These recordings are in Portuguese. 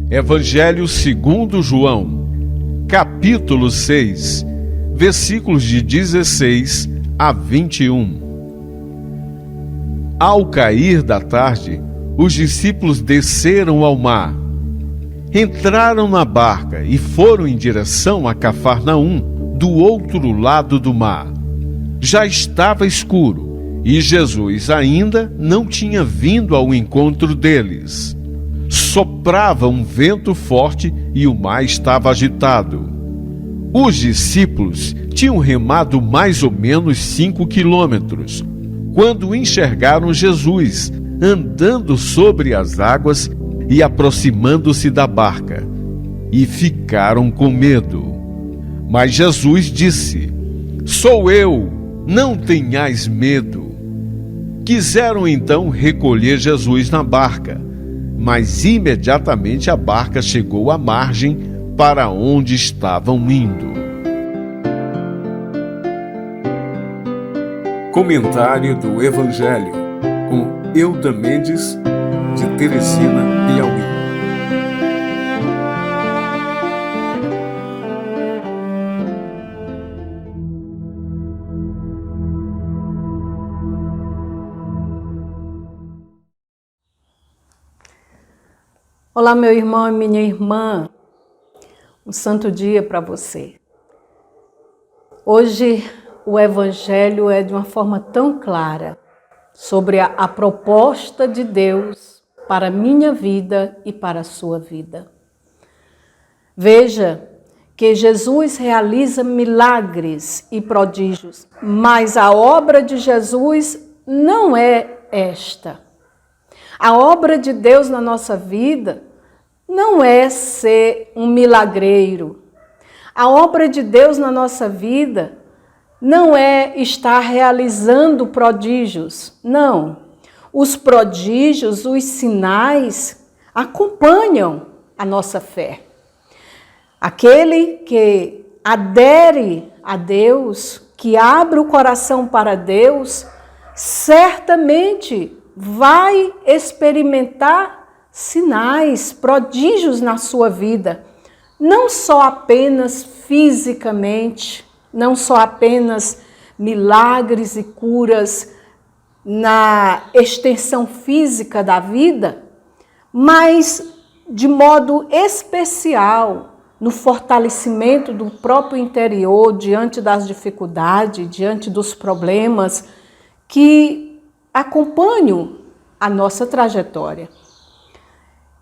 Evangelho segundo João, capítulo 6, versículos de 16 a 21. Ao cair da tarde, os discípulos desceram ao mar, entraram na barca e foram em direção a Cafarnaum, do outro lado do mar. Já estava escuro e Jesus ainda não tinha vindo ao encontro deles. Soprava um vento forte e o mar estava agitado. Os discípulos tinham remado mais ou menos 5 quilômetros, quando enxergaram Jesus andando sobre as águas e aproximando-se da barca, e ficaram com medo. Mas Jesus disse: "Sou eu, não tenhais medo." Quiseram então recolher Jesus na barca, mas imediatamente a barca chegou à margem para onde estavam indo. Comentário do Evangelho, com Euda Mendes, de Teresina, Piauí. Olá, meu irmão e minha irmã, um santo dia para você. Hoje o Evangelho é de uma forma tão clara sobre a proposta de Deus para a minha vida e para a sua vida. Veja que Jesus realiza milagres e prodígios, mas a obra de Jesus não é esta. A obra de Deus na nossa vida não é ser um milagreiro. A obra de Deus na nossa vida não é estar realizando prodígios. Não. Os prodígios, os sinais acompanham a nossa fé. Aquele que adere a Deus, que abre o coração para Deus, certamente vai experimentar sinais, prodígios na sua vida. Não só apenas fisicamente, não só apenas milagres e curas na extensão física da vida, mas de modo especial no fortalecimento do próprio interior diante das dificuldades, diante dos problemas que acompanham a nossa trajetória.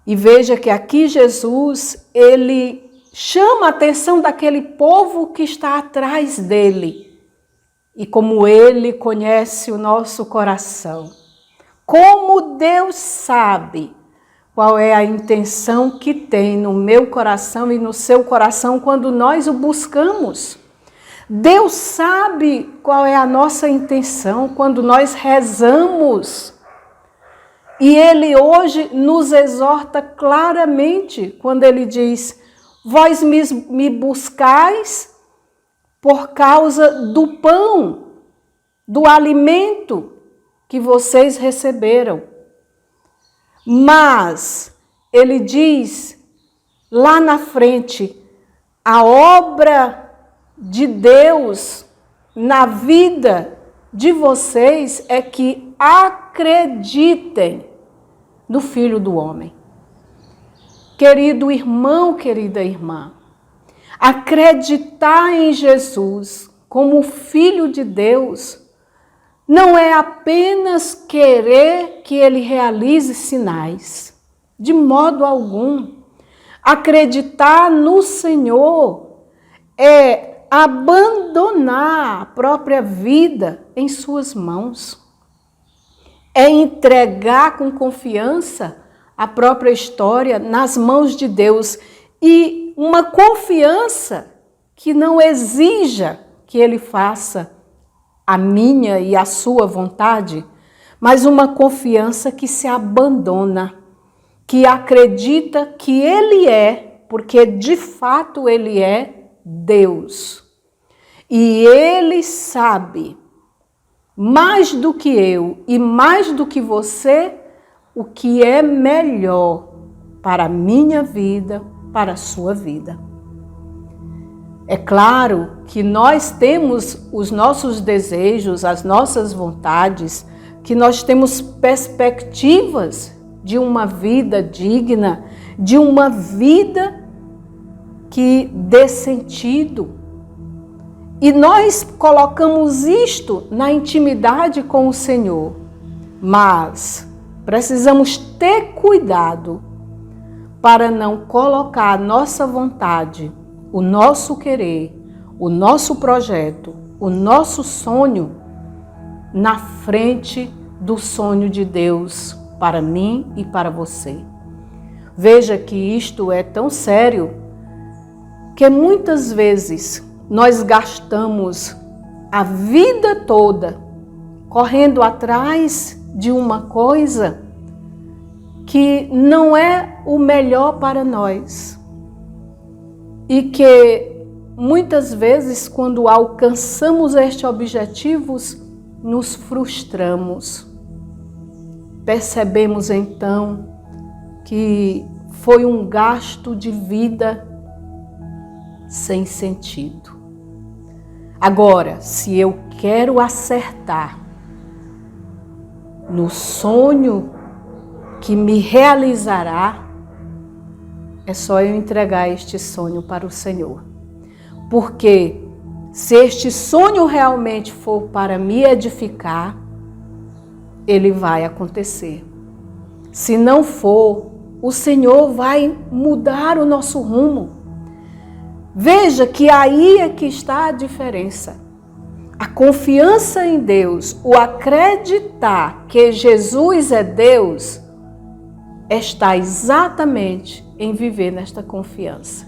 E veja que aqui Jesus, ele chama a atenção daquele povo que está atrás dele. E como ele conhece o nosso coração, como Deus sabe qual é a intenção que tem no meu coração e no seu coração quando nós o buscamos. Deus sabe qual é a nossa intenção quando nós rezamos. E ele hoje nos exorta claramente quando ele diz: vós me buscais por causa do pão, do alimento que vocês receberam. Mas ele diz lá na frente, a obra de Deus na vida de vocês é que acreditem no Filho do Homem. Querido irmão, querida irmã, acreditar em Jesus como Filho de Deus não é apenas querer que ele realize sinais, de modo algum. Acreditar no Senhor é abandonar a própria vida em suas mãos. É entregar com confiança a própria história nas mãos de Deus e uma confiança que não exija que ele faça a minha e a sua vontade, mas uma confiança que se abandona, que acredita que ele é, porque de fato ele é Deus. E ele sabe, mais do que eu e mais do que você, o que é melhor para a minha vida, para a sua vida. É claro que nós temos os nossos desejos, as nossas vontades, que nós temos perspectivas de uma vida digna, de uma vida que dê sentido. E nós colocamos isto na intimidade com o Senhor, mas precisamos ter cuidado para não colocar a nossa vontade, o nosso querer, o nosso projeto, o nosso sonho na frente do sonho de Deus para mim e para você. Veja que isto é tão sério que muitas vezes nós gastamos a vida toda correndo atrás de uma coisa que não é o melhor para nós. E que muitas vezes, quando alcançamos estes objetivos, nos frustramos. Percebemos então que foi um gasto de vida sem sentido. Agora, se eu quero acertar no sonho que me realizará, é só eu entregar este sonho para o Senhor. Porque se este sonho realmente for para me edificar, ele vai acontecer. Se não for, o Senhor vai mudar o nosso rumo. Veja que aí é que está a diferença. A confiança em Deus, o acreditar que Jesus é Deus, está exatamente em viver nesta confiança.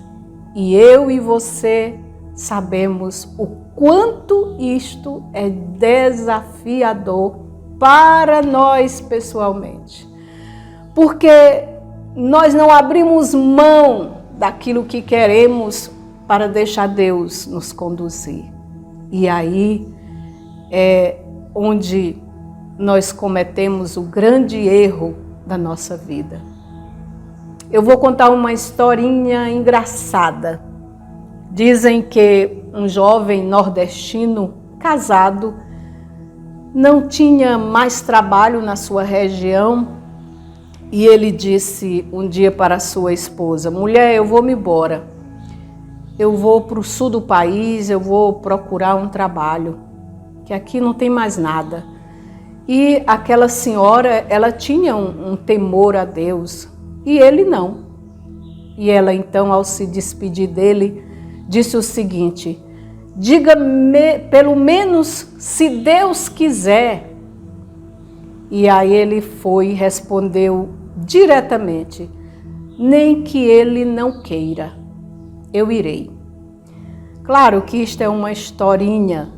E eu e você sabemos o quanto isto é desafiador para nós pessoalmente. Porque nós não abrimos mão daquilo que queremos para deixar Deus nos conduzir. E aí é onde nós cometemos o grande erro da nossa vida. Eu vou contar uma historinha engraçada. Dizem que um jovem nordestino casado não tinha mais trabalho na sua região e ele disse um dia para a sua esposa: mulher, eu vou me embora. Eu vou para o sul do país, eu vou procurar um trabalho, que aqui não tem mais nada. E aquela senhora, ela tinha um temor a Deus e ele não. E ela então, ao se despedir dele, disse o seguinte: diga-me, pelo menos, se Deus quiser. E aí ele foi e respondeu diretamente: nem que ele não queira, eu irei. Claro que isto é uma historinha.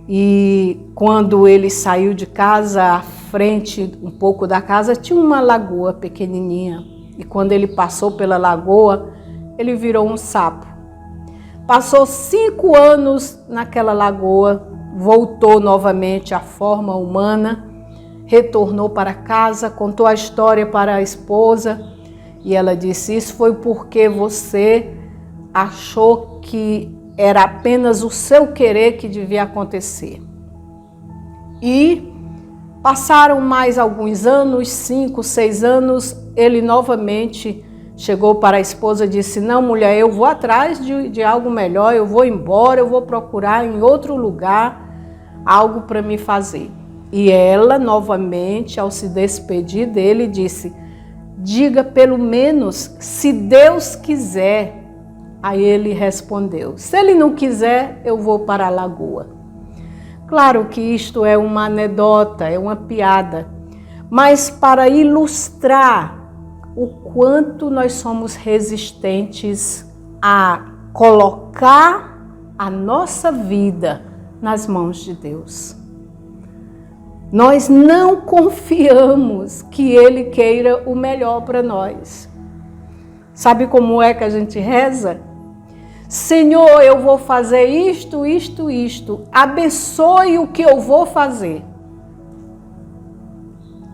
E quando ele saiu de casa, à frente um pouco da casa tinha uma lagoa pequenininha. E quando ele passou pela lagoa, ele virou um sapo. Passou 5 anos naquela lagoa, voltou novamente à forma humana, retornou para casa, contou a história para a esposa e ela disse: isso foi porque você achou que era apenas o seu querer que devia acontecer. E passaram mais alguns anos, 5, 6 anos, ele novamente chegou para a esposa e disse: não, mulher, eu vou atrás de algo melhor, eu vou embora, eu vou procurar em outro lugar algo para me fazer. E ela, novamente, ao se despedir dele, disse: diga pelo menos se Deus quiser. Aí ele respondeu: se ele não quiser, eu vou para a lagoa. Claro que isto é uma anedota, é uma piada, mas para ilustrar o quanto nós somos resistentes a colocar a nossa vida nas mãos de Deus. Nós não confiamos que Ele queira o melhor para nós. Sabe como é que a gente reza? Senhor, eu vou fazer isto, isto, isto. Abençoe o que eu vou fazer.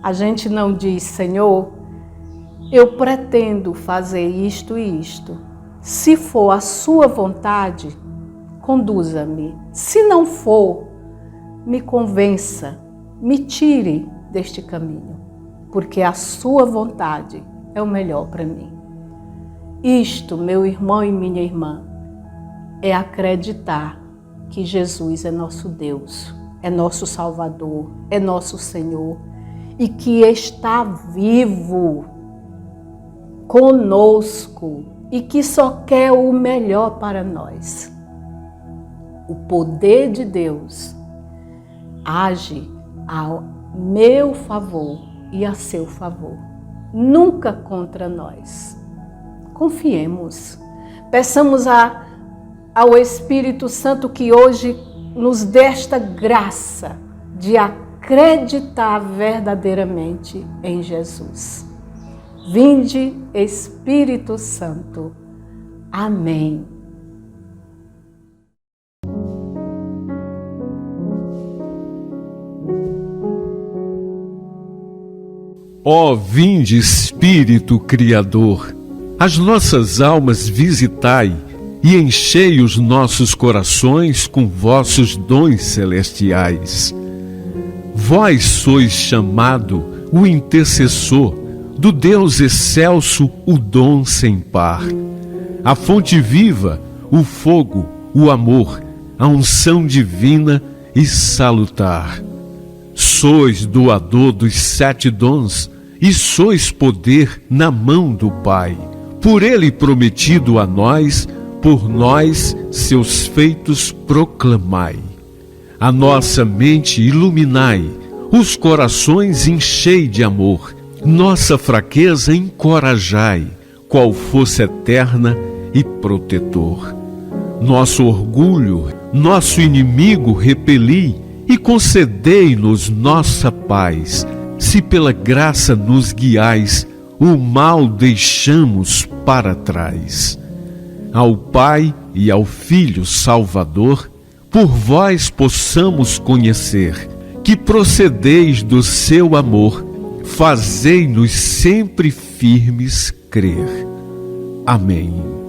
A gente não diz: Senhor, eu pretendo fazer isto e isto. Se for a sua vontade, conduza-me. Se não for, me convença, me tire deste caminho, porque a sua vontade é o melhor para mim. Isto, meu irmão e minha irmã, é acreditar que Jesus é nosso Deus, é nosso Salvador, é nosso Senhor e que está vivo conosco e que só quer o melhor para nós. O poder de Deus age ao meu favor e a seu favor, nunca contra nós. Confiemos, peçamos ao Espírito Santo que hoje nos dê esta graça de acreditar verdadeiramente em Jesus. Vinde, Espírito Santo. Amém. Ó vinde, Espírito Criador, as nossas almas visitai e enchei os nossos corações com vossos dons celestiais. Vós sois chamado o intercessor do Deus excelso, o dom sem par, a fonte viva, o fogo, o amor, a unção divina e salutar. Sois doador dos 7 dons e sois poder na mão do Pai, por Ele prometido a nós, por nós seus feitos proclamai. A nossa mente iluminai, os corações enchei de amor, nossa fraqueza encorajai, qual força eterna e protetor. Nosso orgulho, nosso inimigo repeli, e concedei-nos nossa paz. Se pela graça nos guiais, o mal deixamos para trás. Ao Pai e ao Filho Salvador, por vós possamos conhecer, que procedeis do seu amor, fazei-nos sempre firmes crer. Amém.